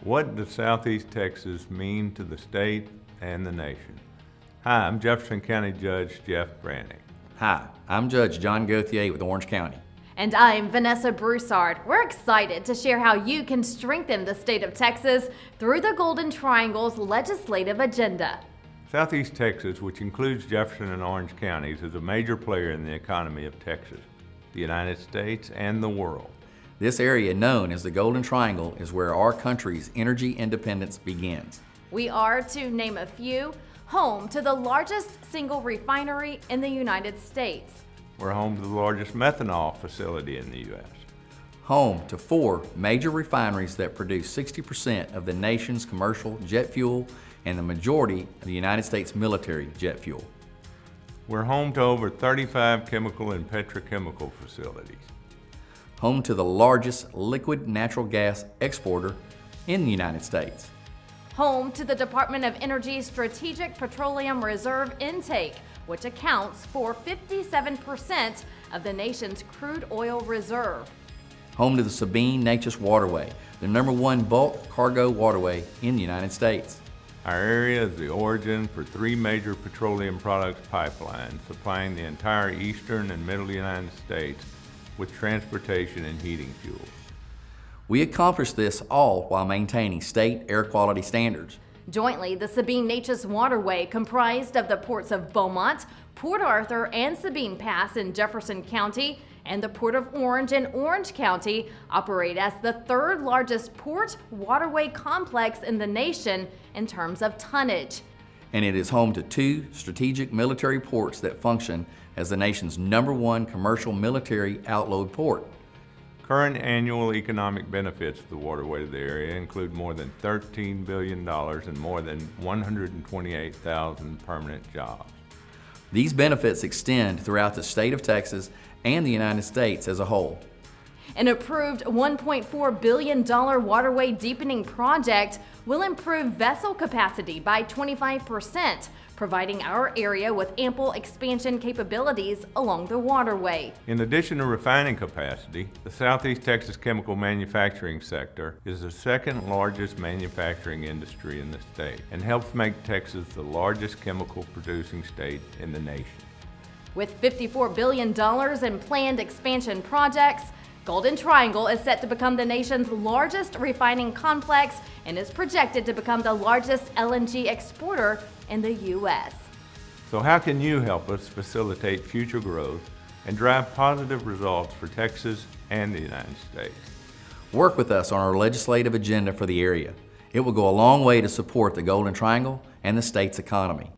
What does Southeast Texas mean to the state and the nation? Hi, I'm Jefferson County Judge Jeff Brannick. Hi, I'm Judge John Gauthier with Orange County. And I'm Vanessa Broussard. We're excited to share how you can strengthen the state of Texas through the Golden Triangle's legislative agenda. Southeast Texas, which includes Jefferson and Orange counties, is a major player in the economy of Texas, the United States, and the world. This area, known as the Golden Triangle, is where our country's energy independence begins. We are, to name a few, home to the largest single refinery in the United States. We're home to the largest methanol facility in the U.S. Home to 4 major refineries that produce 60% of the nation's commercial jet fuel and the majority of the United States military jet fuel. We're home to over 35 chemical and petrochemical facilities. Home to the largest liquid natural gas exporter in the United States. Home to the Department of Energy's Strategic Petroleum Reserve intake, which accounts for 57% of the nation's crude oil reserve. Home to the Sabine-Neches Waterway, the #1 bulk cargo waterway in the United States. Our area is the origin for 3 major petroleum products pipelines supplying the entire eastern and middle United States with transportation and heating fuels. We accomplish this all while maintaining state air quality standards. Jointly, the Sabine-Neches Waterway, comprised of the ports of Beaumont, Port Arthur, and Sabine Pass in Jefferson County, and the Port of Orange in Orange County, operate as the 3rd largest port waterway complex in the nation in terms of tonnage. And it is home to 2 strategic military ports that function as the nation's #1 commercial military outload port. Current annual economic benefits of the waterway to the area include more than $13 billion and more than 128,000 permanent jobs. These benefits extend throughout the state of Texas and the United States as a whole. An approved $1.4 billion waterway deepening project will improve vessel capacity by 25%, providing our area with ample expansion capabilities along the waterway. In addition to refining capacity, the Southeast Texas chemical manufacturing sector is the 2nd largest manufacturing industry in the state and helps make Texas the largest chemical producing state in the nation. With $54 billion in planned expansion projects, Golden Triangle is set to become the nation's largest refining complex and is projected to become the largest LNG exporter in the U.S. So how can you help us facilitate future growth and drive positive results for Texas and the United States? Work with us on our legislative agenda for the area. It will go a long way to support the Golden Triangle and the state's economy.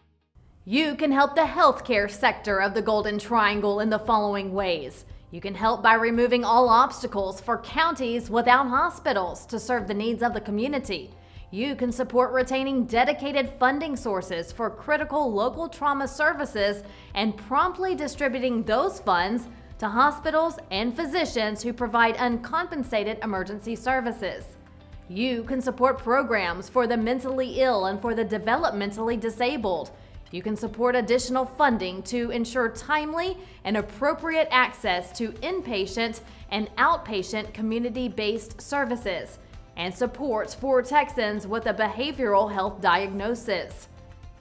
You can help the healthcare sector of the Golden Triangle in the following ways. You can help by removing all obstacles for counties without hospitals to serve the needs of the community. You can support retaining dedicated funding sources for critical local trauma services and promptly distributing those funds to hospitals and physicians who provide uncompensated emergency services. You can support programs for the mentally ill and for the developmentally disabled. You can support additional funding to ensure timely and appropriate access to inpatient and outpatient community-based services, and support for Texans with a behavioral health diagnosis.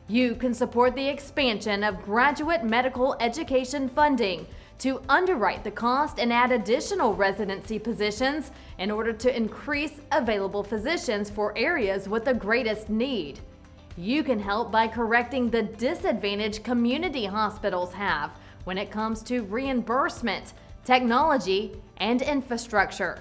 You can support the expansion of graduate medical education funding to underwrite the cost and add additional residency positions in order to increase available physicians for areas with the greatest need. You can help by correcting the disadvantage community hospitals have when it comes to reimbursement, technology, and infrastructure.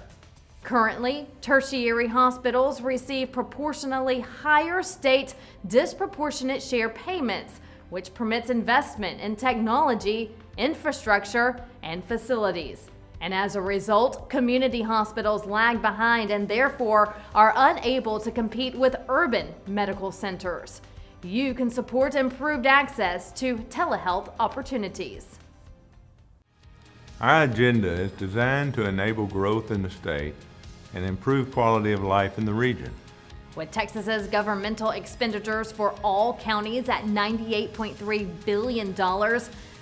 Currently, tertiary hospitals receive proportionally higher state disproportionate share payments, which permits investment in technology, infrastructure, and facilities. And as a result, community hospitals lag behind and therefore are unable to compete with urban medical centers. You can support improved access to telehealth opportunities. Our agenda is designed to enable growth in the state and improve quality of life in the region. With Texas's governmental expenditures for all counties at $98.3 billion,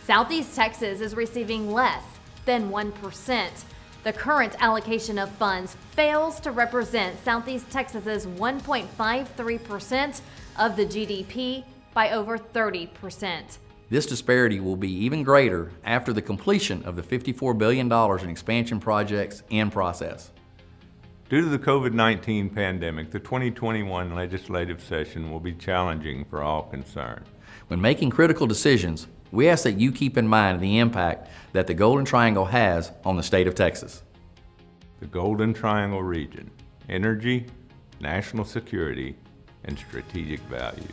Southeast Texas is receiving less than 1%. The current allocation of funds fails to represent Southeast Texas's 1.53% of the GDP by over 30%. This disparity will be even greater after the completion of the $54 billion in expansion projects in process. Due to the COVID-19 pandemic, the 2021 legislative session will be challenging for all concerned. When making critical decisions, we ask that you keep in mind the impact that the Golden Triangle has on the state of Texas. The Golden Triangle region: energy, national security, and strategic value.